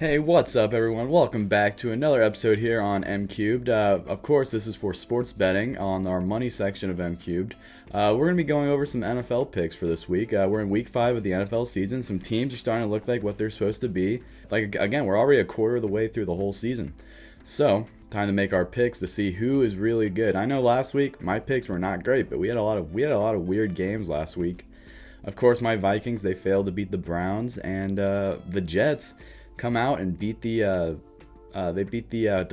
Hey, what's up, everyone? Welcome back to another episode here on Mcubed. Of course, this is for sports betting on our money section of Mcubed. We're going to be going over some NFL picks for this week. We're in week 5 of the NFL season. Some teams are starting to look like what they're supposed to be. Like, again, we're already a quarter of the way through the whole season. So, time to make our picks to see who is really good. I know last week my picks were not great, but we had a lot of weird games last week. Of course, my Vikings, they failed to beat the Browns, and the Jets come out and beat the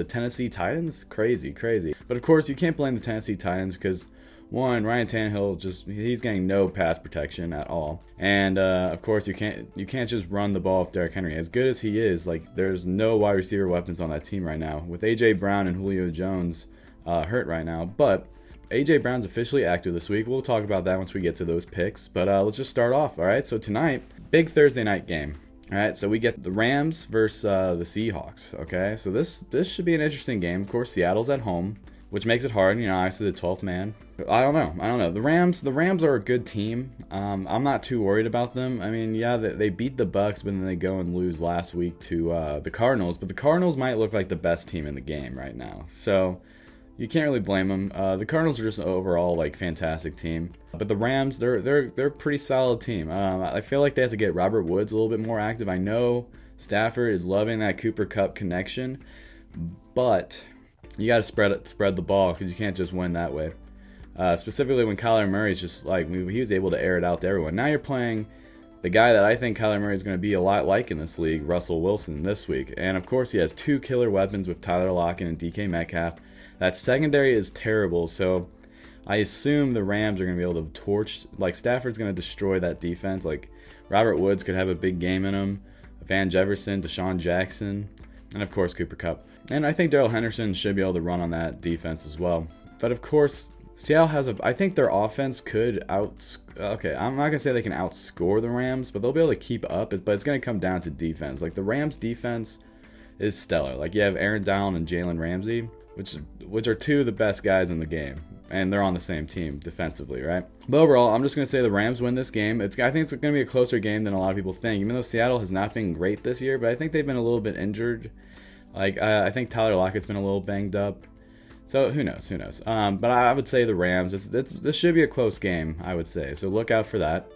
Tennessee Titans. Crazy. But of course, you can't blame the Tennessee Titans because one, Ryan Tannehill he's getting no pass protection at all, and of course you can't just run the ball with Derrick Henry. As good as he is, like, there's no wide receiver weapons on that team right now with AJ Brown and Julio Jones hurt right now. But AJ Brown's officially active this week. We'll talk about that once we get to those picks. But let's just start off. All right. So tonight, big Thursday night game. All right, so we get the Rams versus the Seahawks. Okay, so this should be an interesting game. Of course, Seattle's at home, which makes it hard. You know, obviously the 12th man. I don't know. The Rams are a good team. I'm not too worried about them. I mean, yeah, they beat the Bucks, but then they go and lose last week to the Cardinals. But the Cardinals might look like the best team in the game right now. So you can't really blame them. The Cardinals are just an overall fantastic team, but the Rams, they're a pretty solid team. I feel like they have to get Robert Woods a little bit more active. I know Stafford is loving that Cooper Kupp connection, but you got to spread the ball because you can't just win that way. Specifically when Kyler Murray is just he was able to air it out to everyone. Now you're playing the guy that I think Kyler Murray is going to be a lot like in this league, Russell Wilson, this week, and of course he has two killer weapons with Tyler Lockett and DK Metcalf. That secondary is terrible, so I assume the Rams are going to be able to torch. Stafford's going to destroy that defense. Robert Woods could have a big game in him. Van Jefferson, Deshaun Jackson, and of course Cooper Kupp. And I think Darrell Henderson should be able to run on that defense as well. But of course, Seattle I think their offense could okay, I'm not going to say they can outscore the Rams, but they'll be able to keep up. But it's going to come down to defense. The Rams defense is stellar. You have Aaron Donald and Jalen Ramsey, which are two of the best guys in the game, and they're on the same team defensively, right? But overall, I'm just going to say the Rams win this game. I think it's going to be a closer game than a lot of people think, even though Seattle has not been great this year, but I think they've been a little bit injured. I think Tyler Lockett's been a little banged up, so who knows? But I would say the Rams. This should be a close game, I would say, so look out for that.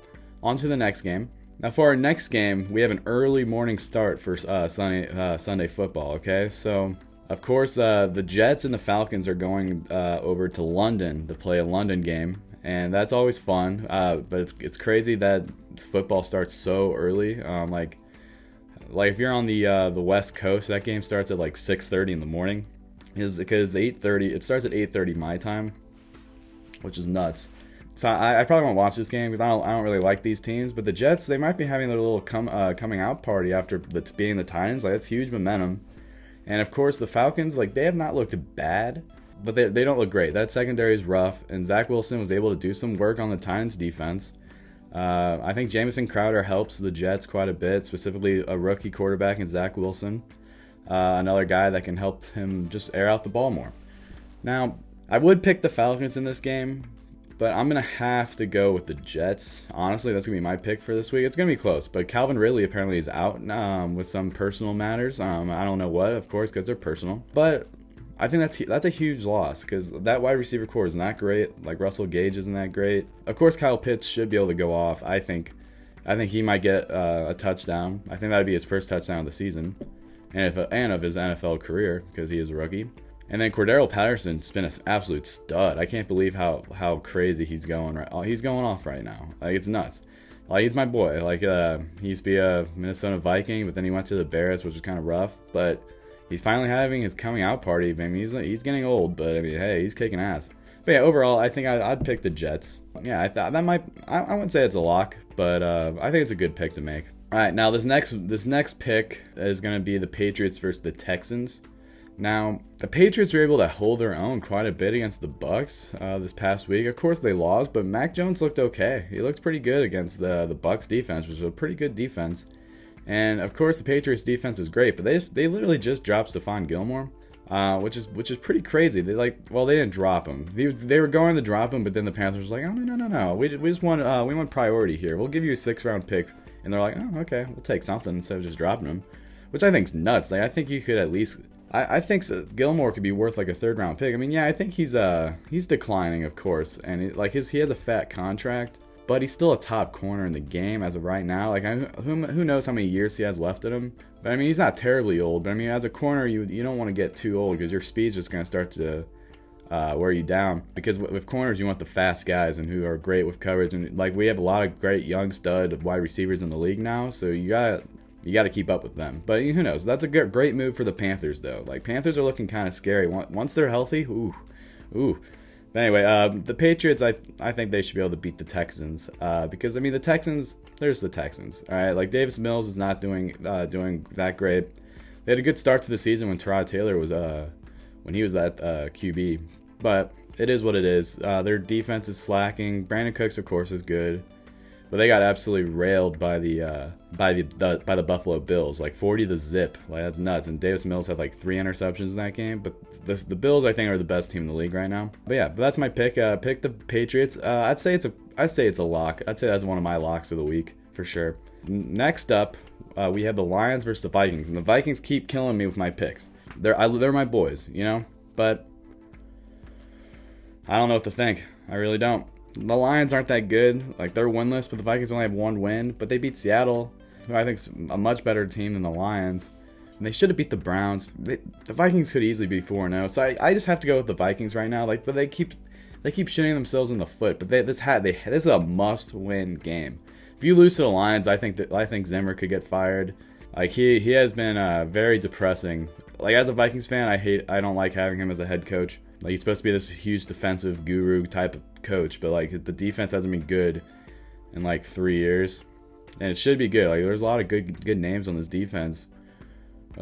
On to the next game. Now, for our next game, we have an early morning start for Sunday football, okay? So of course, the Jets and the Falcons are going over to London to play a London game, and that's always fun. But it's crazy that football starts so early. If you're on the West Coast, that game starts at 6:30 in the morning, because 8:30 it starts at 8:30 my time, which is nuts. So I probably won't watch this game because I don't really like these teams. But the Jets, they might be having their little coming out party after beating the Titans. That's huge momentum. And of course, the Falcons, they have not looked bad, but they don't look great. That secondary is rough, and Zach Wilson was able to do some work on the Titans defense. I think Jamison Crowder helps the Jets quite a bit, specifically a rookie quarterback in Zach Wilson, another guy that can help him just air out the ball more. Now, I would pick the Falcons in this game, but I'm going to have to go with the Jets. Honestly, that's going to be my pick for this week. It's going to be close, but Calvin Ridley apparently is out with some personal matters. I don't know what, of course, because they're personal. But I think that's a huge loss because that wide receiver core is not great. Russell Gage isn't that great. Of course, Kyle Pitts should be able to go off. I think he might get a touchdown. I think that would be his first touchdown of the season and of his NFL career because he is a rookie. And then Cordero Patterson's been an absolute stud. I can't believe how crazy he's going. He's going off right now. It's nuts. He's my boy. He used to be a Minnesota Viking, but then he went to the Bears, which was kind of rough. But he's finally having his coming out party. I mean, he's getting old, but I mean, hey, he's kicking ass. But yeah, overall, I think I'd pick the Jets. Yeah, I thought that might. I wouldn't say it's a lock, but I think it's a good pick to make. All right, now this next pick is going to be the Patriots versus the Texans. Now, the Patriots were able to hold their own quite a bit against the Bucks this past week. Of course, they lost, but Mac Jones looked okay. He looked pretty good against the Bucks defense, which was a pretty good defense. And of course, the Patriots defense is great, but they literally just dropped Stephon Gilmore, which is pretty crazy. They didn't drop him. They were going to drop him, but then the Panthers were like, oh no, we just want priority here. We'll give you a 6th round pick, and they're like, oh okay, we'll take something instead of just dropping him. which I think's nuts. Like, I think you could at least, I think Gilmore could be worth like a 3rd-round pick. I mean, yeah, I think he's declining, of course, and he has a fat contract, but he's still a top corner in the game as of right now. Like, who knows how many years he has left in him? But I mean, he's not terribly old. But I mean, as a corner, you don't want to get too old because your speed's just going to start to wear you down. Because with corners, you want the fast guys and who are great with coverage. And like, we have a lot of great young stud wide receivers in the league now, so you gotta keep up with them. But who knows? That's a great move for the Panthers, though. Like, Panthers are looking kind of scary once they're healthy. Ooh. But anyway, the Patriots, I think they should be able to beat the Texans, because I mean, the Texans, there's the Texans. All right, like, Davis Mills is not doing that great. They had a good start to the season when Tyrod Taylor was when he was that QB, but it is what it is. Their defense is slacking. Brandon Cooks, of course, is good, but they got absolutely railed by the Buffalo Bills, like 40-0. Like, that's nuts. And Davis Mills had like 3 interceptions in that game. But the Bills, I think, are the best team in the league right now. But yeah, that's my pick. Pick the Patriots. I'd say it's a lock. I'd say that's one of my locks of the week for sure. Next up, we have the Lions versus the Vikings, and the Vikings keep killing me with my picks. They're my boys, you know, but I don't know what to think. I really don't. The Lions aren't that good. Like, they're winless, but the Vikings only have 1 win. But they beat Seattle, who I think is a much better team than the Lions. And they should have beat the Browns. The Vikings could easily be 4-0. So I just have to go with the Vikings right now. Like, but they keep shooting themselves in the foot. But this is a must-win game. If you lose to the Lions, I think Zimmer could get fired. Like, he has been very depressing. Like, as a Vikings fan, I don't like having him as a head coach. Like, he's supposed to be this huge defensive guru type of coach, but like, the defense hasn't been good in like 3 years, and it should be good. Like, there's a lot of good names on this defense.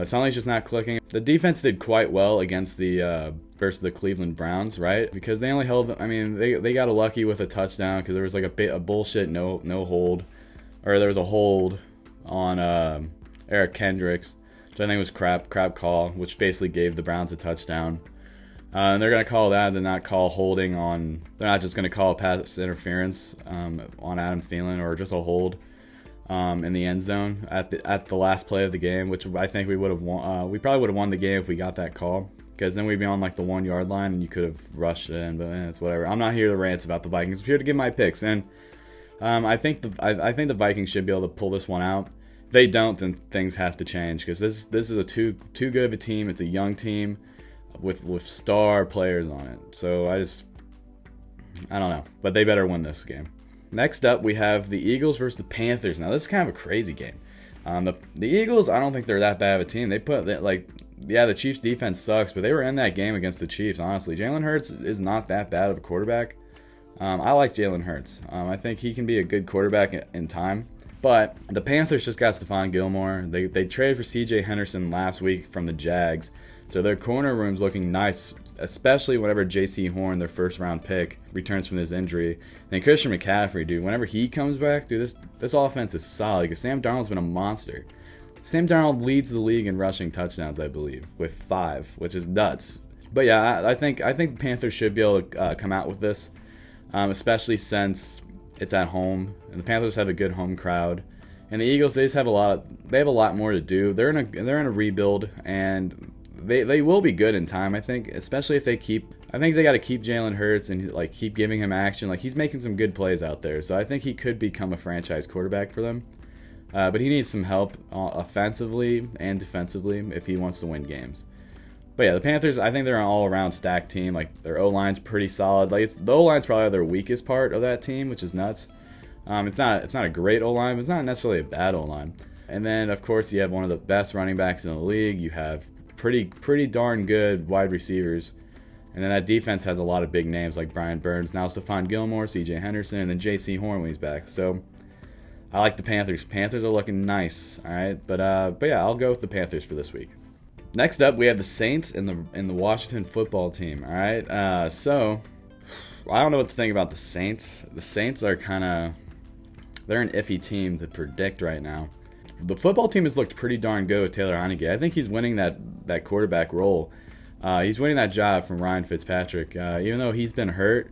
Something's just not clicking. The defense did quite well against versus the Cleveland Browns, right? Because they only held. I mean, they got lucky with a touchdown because there was like a bullshit no hold, or there was a hold on Eric Kendricks, which I think was crap call, which basically gave the Browns a touchdown. And they're going to call that and not call holding on. They're not just going to call pass interference on Adam Thielen, or just a hold in the end zone at the last play of the game, which I think we would have won. We probably would have won the game if we got that call, because then we'd be on like the 1 yard line and you could have rushed it in. But it's whatever. I'm not here to rant about the Vikings. I'm here to give my picks, and I think the Vikings should be able to pull this one out. If they don't, then things have to change, because this is a too good of a team. It's a young team with star players on it. So I don't know, but they better win this game. Next up, we have the Eagles versus the Panthers. Now, this is kind of a crazy game. The Eagles, I don't think they're that bad of a team. The Chiefs' defense sucks, but they were in that game against the Chiefs, honestly. Jalen Hurts is not that bad of a quarterback. I like Jalen Hurts. I think he can be a good quarterback in time. But the Panthers just got Stephon Gilmore. They traded for C.J. Henderson last week from the Jags. So their corner room's looking nice, especially whenever J.C. Horn, their first-round pick, returns from his injury. And Christian McCaffrey, dude, whenever he comes back, dude, this offense is solid, because Sam Darnold's been a monster. Sam Darnold leads the league in rushing touchdowns, I believe, with 5, which is nuts. But yeah, I think the Panthers should be able to come out with this, especially since it's at home, and the Panthers have a good home crowd. And the Eagles, they have a lot more to do. They're in a rebuild, and they will be good in time, I think, especially if they got to keep Jalen Hurts and like keep giving him action. Like, he's making some good plays out there, so I think he could become a franchise quarterback for them. But he needs some help offensively and defensively if he wants to win games. But yeah, the Panthers, I think they're an all-around stacked team. Like, their O-line's pretty solid. Like, the O-line's probably their weakest part of that team, which is nuts. It's not a great O-line, but it's not necessarily a bad O-line. And then, of course, you have one of the best running backs in the league. You have pretty darn good wide receivers. And then that defense has a lot of big names like Brian Burns, now Stephon Gilmore, C.J. Henderson, and then J.C. Horn when he's back. So I like the Panthers. Panthers are looking nice, all right? But yeah, I'll go with the Panthers for this week. Next up, we have the Saints and the Washington football team, all right? So I don't know what to think about the Saints. The Saints are they're an iffy team to predict right now. The football team has looked pretty darn good with Taylor Heinicke. I think he's winning that quarterback role. He's winning that job from Ryan Fitzpatrick. Even though he's been hurt,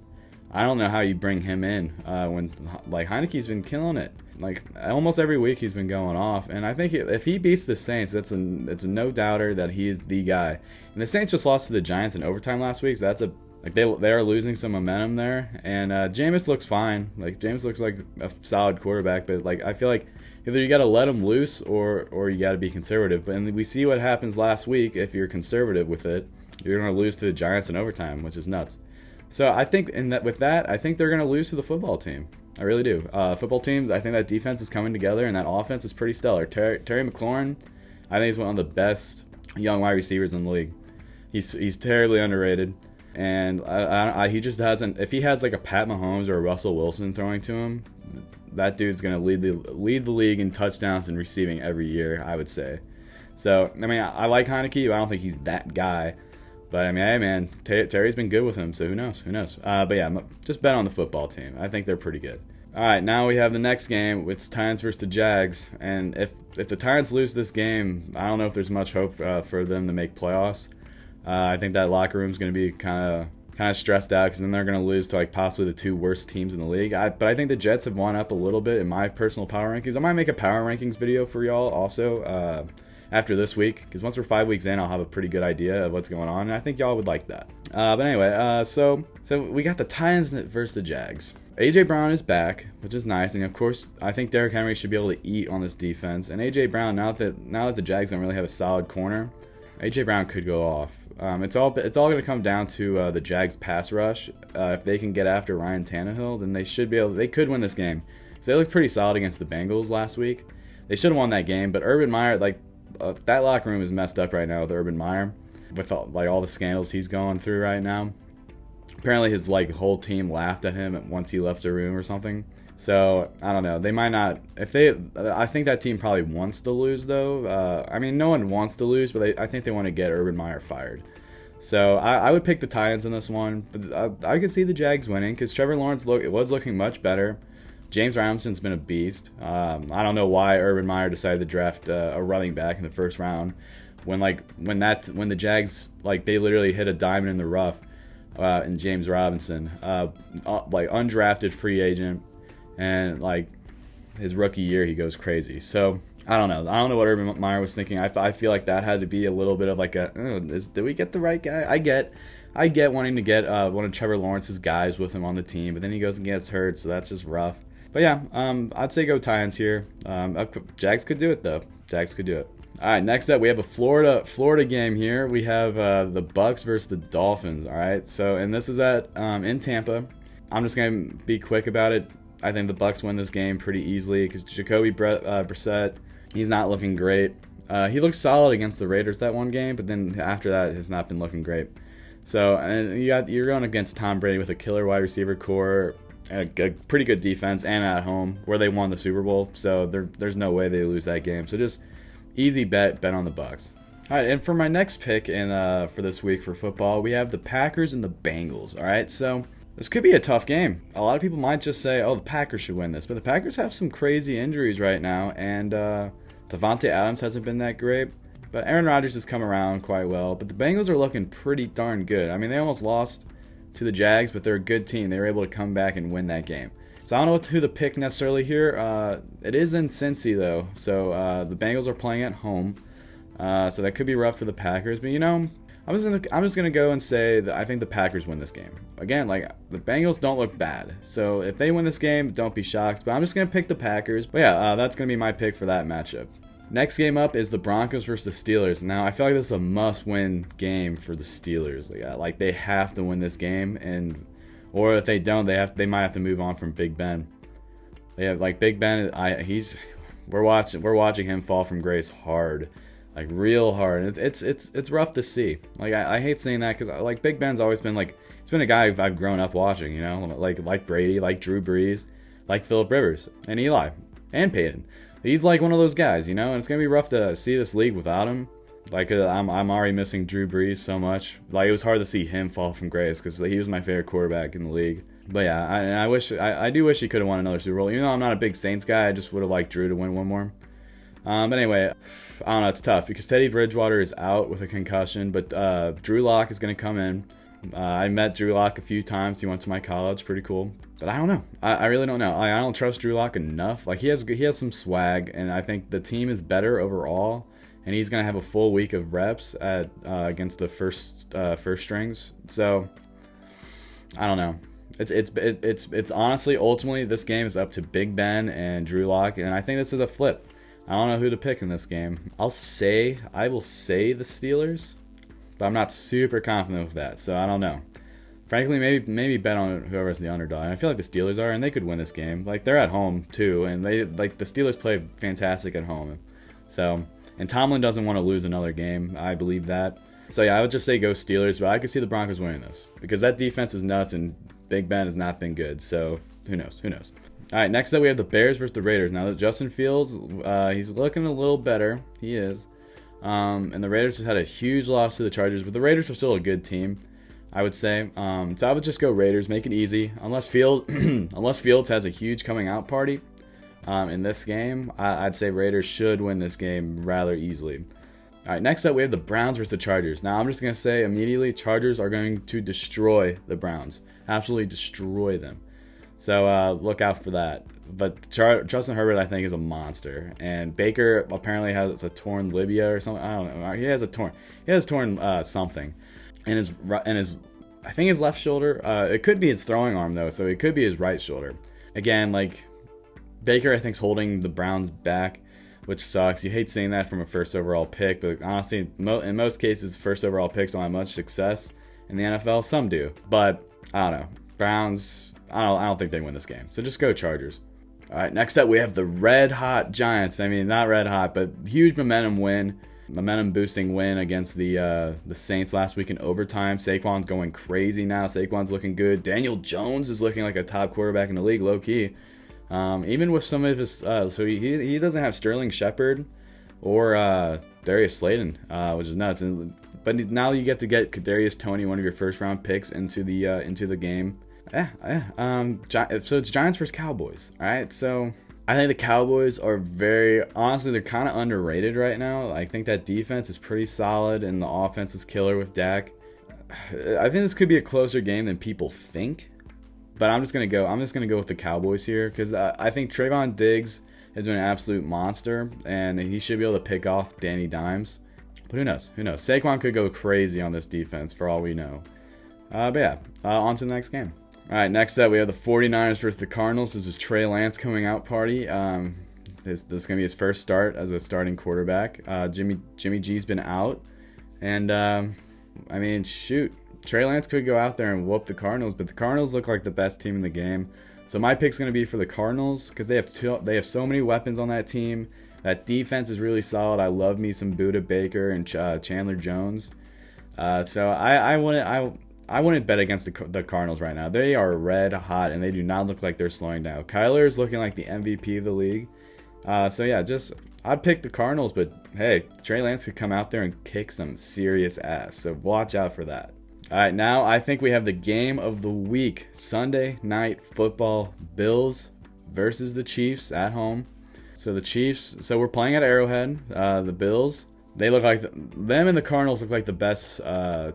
I don't know how you bring him in when like Heineke's been killing it. Like almost every week he's been going off, and I think if he beats the Saints, it's a no doubter that he is the guy. And the Saints just lost to the Giants in overtime last week, so that's a like they are losing some momentum there. And Jameis looks fine. Like Jameis looks like a solid quarterback, but like I feel like either you got to let him loose or you got to be conservative. But and we see what happens last week. If you're conservative with it, you're going to lose to the Giants in overtime, which is nuts. So I think with that, I think they're going to lose to the football team. I really do. Football team, I think that defense is coming together, and that offense is pretty stellar. Terry McLaurin, I think he's one of the best young wide receivers in the league. He's terribly underrated, and he just hasn't. If he has like a Pat Mahomes or a Russell Wilson throwing to him, that dude's gonna lead the league in touchdowns and receiving every year, I would say. So I mean, I like Heineke, but I don't think he's that guy. But I mean, hey man, Terry's been good with him, so who knows? But yeah, just bet on the football team. I think they're pretty good. All right, now we have the next game. It's Titans versus the Jags, and if the Titans lose this game, I don't know if there's much hope for them to make playoffs. I think that locker room's going to be kind of stressed out because then they're going to lose to like possibly the two worst teams in the league. But I think the Jets have won up a little bit in my personal power rankings. I might make a power rankings video for y'all also. After this week, because once we're 5 weeks in, I'll have a pretty good idea of what's going on, and I think y'all would like that. But anyway, so we got the Titans versus the Jags. AJ Brown is back, which is nice, and of course, I think Derrick Henry should be able to eat on this defense. And AJ Brown, now that the Jags don't really have a solid corner, AJ Brown could go off. It's all going to come down to the Jags pass rush. If they can get after Ryan Tannehill, then they could win this game. So they looked pretty solid against the Bengals last week. They should have won that game, but Urban Meyer, that locker room is messed up right now with Urban Meyer, with all the scandals he's going through right now. Apparently his whole team laughed at him once he left the room or something. So I don't know. They might not. I think that team probably wants to lose though. I mean, no one wants to lose, but I think they want to get Urban Meyer fired. So I would pick the Titans in this one, but I could see the Jags winning because Trevor Lawrence was looking much better. James Robinson's been a beast. I don't know why Urban Meyer decided to draft a running back in the first round when the Jags they literally hit a diamond in the rough in James Robinson, undrafted free agent, and his rookie year he goes crazy. So I don't know what Urban Meyer was thinking. I feel like that had to be a little bit of did we get the right guy? I get wanting to get one of Trevor Lawrence's guys with him on the team, but then he goes and gets hurt, so that's just rough. But yeah, I'd say go Titans here. Jags could do it though. Jags could do it. All right, next up we have a Florida game here. We have the Bucs versus the Dolphins. All right, and this is in Tampa. I'm just gonna be quick about it. I think the Bucs win this game pretty easily because Jacoby Brissett, he's not looking great. He looked solid against the Raiders that one game, but then after that has not been looking great. So and you're going against Tom Brady with a killer wide receiver core. And a pretty good defense, and at home where they won the Super Bowl, so there's no way they lose that game. So just easy bet on the Bucs. All right, and for my next pick for this week for football, we have the Packers and the Bengals. All right, so this could be a tough game. A lot of people might just say, "Oh, the Packers should win this," but the Packers have some crazy injuries right now, and Devontae Adams hasn't been that great. But Aaron Rodgers has come around quite well. But the Bengals are looking pretty darn good. I mean, they almost lost to the Jags, but they're a good team. They were able to come back and win that game. So I don't know who to pick necessarily here. It is in Cincy though, so the Bengals are playing at home, so that could be rough for the Packers. But I'm just gonna go and say that I think the Packers win this game. Again, the Bengals don't look bad, so if they win this game, don't be shocked. But I'm just gonna pick the Packers. But yeah, that's gonna be my pick for that matchup. Next game up is the Broncos versus the Steelers. Now, I feel like this is a must-win game for the Steelers. They have to win this game, or if they don't, they might have to move on from Big Ben. They have Big Ben. We're watching him fall from grace hard, real hard. It's rough to see. I hate saying that because Big Ben's always been he's been a guy I've grown up watching. Like Brady, like Drew Brees, like Phillip Rivers and Eli and Peyton. He's one of those guys, and it's going to be rough to see this league without him. I'm already missing Drew Brees so much. It was hard to see him fall from grace because he was my favorite quarterback in the league. But yeah, I do wish he could have won another Super Bowl. Even though I'm not a big Saints guy, I just would have liked Drew to win one more. But anyway, I don't know, it's tough because Teddy Bridgewater is out with a concussion, but Drew Lock is going to come in. I met Drew Lock a few times. He went to my college. Pretty cool. But I don't know. I really don't know. I don't trust Drew Lock enough. Like, he has some swag, and I think the team is better overall. And he's gonna have a full week of reps at against the first strings. So I don't know. It's honestly, ultimately, this game is up to Big Ben and Drew Lock, and I think this is a flip. I don't know who to pick in this game. I will say the Steelers, but I'm not super confident with that, so I don't know. Frankly, maybe bet on whoever's the underdog. And I feel like the Steelers are, and they could win this game. Like, they're at home too, and the Steelers play fantastic at home. So, and Tomlin doesn't want to lose another game. I believe that. So yeah, I would just say go Steelers, but I could see the Broncos winning this because that defense is nuts, and Big Ben has not been good. So who knows? All right, next up we have the Bears versus the Raiders. Now, Justin Fields, he's looking a little better. He is. And the Raiders just had a huge loss to the Chargers, but the Raiders are still a good team, I would say. So I would just go Raiders, make it easy. Unless Fields has a huge coming out party in this game, I'd say Raiders should win this game rather easily. All right, next up we have the Browns versus the Chargers. Now, I'm just going to say immediately, Chargers are going to destroy the Browns. Absolutely destroy them. So look out for that. But Justin Herbert, I think, is a monster. And Baker apparently has a torn labia or something. I don't know. He has torn something in his I think his left shoulder. It could be his throwing arm though, so it could be his right shoulder. Again, like, Baker, I think, is holding the Browns back, which sucks. You hate seeing that from a first overall pick, but honestly, in most cases, first overall picks don't have much success in the NFL. Some do, but I don't know. Browns, I don't think they win this game. So just go Chargers. All right, next up we have the red hot Giants. I mean, not red hot, but huge momentum boosting win against the Saints last week in overtime. Saquon's going crazy now. Saquon's looking good. Daniel Jones is looking like a top quarterback in the league, low key. Even with some of his, so he doesn't have Sterling Shepard or Darius Slayton, which is nuts. But now you get to get Kadarius Toney, one of your first round picks, into the game. So it's Giants versus Cowboys. All right, so I think the Cowboys are honestly, they're kind of underrated right now. I think that defense is pretty solid, and the offense is killer with Dak. I think this could be a closer game than people think. But I'm just gonna go with the Cowboys here because I think Trayvon Diggs has been an absolute monster, and he should be able to pick off Danny Dimes. But who knows? Saquon could go crazy on this defense for all we know. But yeah, on to the next game. All right, next up we have the 49ers versus the Cardinals. This is Trey Lance coming out party. This is gonna be his first start as a starting quarterback. Jimmy G's been out, and I mean, shoot. Trey Lance could go out there and whoop the Cardinals, but the Cardinals look like the best team in the game. So my pick's going to be for the Cardinals because they have so many weapons on that team. That defense is really solid. I love me some Budda Baker and Chandler Jones. So I wouldn't bet against the Cardinals right now. They are red hot, and they do not look like they're slowing down. Kyler is looking like the MVP of the league. So yeah, I'd pick the Cardinals, but hey, Trey Lance could come out there and kick some serious ass. So watch out for that. All right, now I think we have the game of the week. Sunday night football, Bills versus the Chiefs at home. So the Chiefs, so we're playing at Arrowhead. The Bills, they look like them and the Cardinals look like the best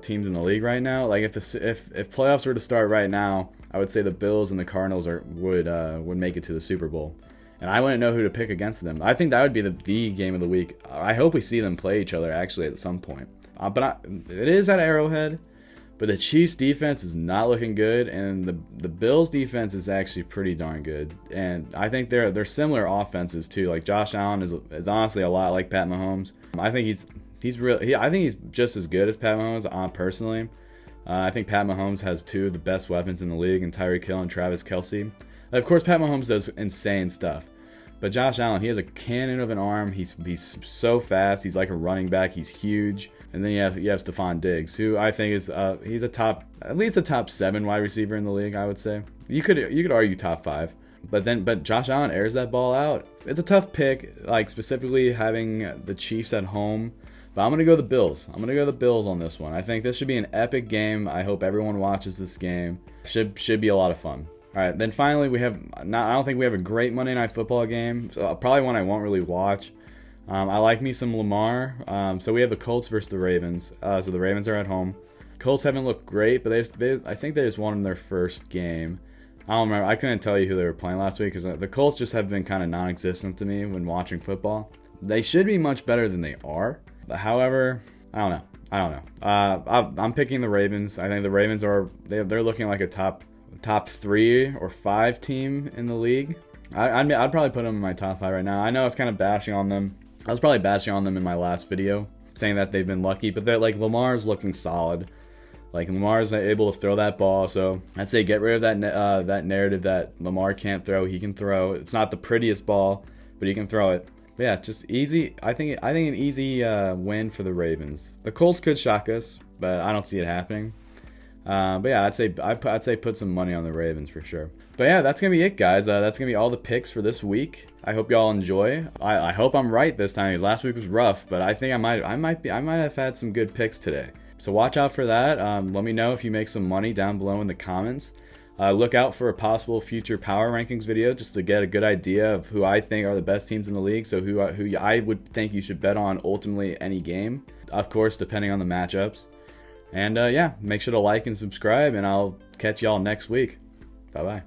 teams in the league right now. Like if playoffs were to start right now, I would say the Bills and the Cardinals would make it to the Super Bowl. And I wouldn't know who to pick against them. I think that would be the game of the week. I hope we see them play each other actually at some point. But it is at Arrowhead. But the Chiefs' defense is not looking good, and the Bills' defense is actually pretty darn good. And I think they're similar offenses too. Like Josh Allen is honestly a lot like Pat Mahomes. I think I think he's just as good as Pat Mahomes. Personally, I think Pat Mahomes has two of the best weapons in the league, in Tyreek Hill and Travis Kelce. Of course, Pat Mahomes does insane stuff, but Josh Allen, he has a cannon of an arm. He's so fast. He's like a running back. He's huge. And then you have Stephon Diggs, who I think is he's at least a top 7 wide receiver in the league. I would say you could argue top 5, but Josh Allen airs that ball out. It's a tough pick, like specifically having the Chiefs at home. But I'm gonna go the Bills. I'm gonna go the Bills on this one. I think this should be an epic game. I hope everyone watches this game. Should be a lot of fun. All right, then finally I don't think we have a great Monday Night Football game. So probably one I won't really watch. I like me some Lamar. So we have the Colts versus the Ravens. So the Ravens are at home. Colts haven't looked great, but I think they just won their first game. I don't remember. I couldn't tell you who they were playing last week because the Colts just have been kind of non-existent to me when watching football. They should be much better than they are. But however, I don't know. I'm picking the Ravens. I think the Ravens they're looking like a top 3 or 5 team in the league. I'd probably put them in my top 5 right now. I know I was kind of bashing on them. I was probably bashing on them in my last video, saying that they've been lucky, but they're like Lamar's looking solid. Like Lamar's able to throw that ball, so I'd say get rid of that narrative that Lamar can't throw. He can throw. It's not the prettiest ball, but he can throw it. But yeah, just easy. I think an easy win for the Ravens. The Colts could shock us, but I don't see it happening. But yeah, I'd say put some money on the Ravens for sure. But yeah, that's gonna be it, guys. That's gonna be all the picks for this week. I hope y'all enjoy. I hope I'm right this time because last week was rough, but I think I might have had some good picks today. So watch out for that. Let me know if you make some money down below in the comments. Look out for a possible future power rankings video just to get a good idea of who I think are the best teams in the league. So who I would think you should bet on ultimately any game. Of course, depending on the matchups. And yeah, make sure to like and subscribe, and I'll catch y'all next week. Bye-bye.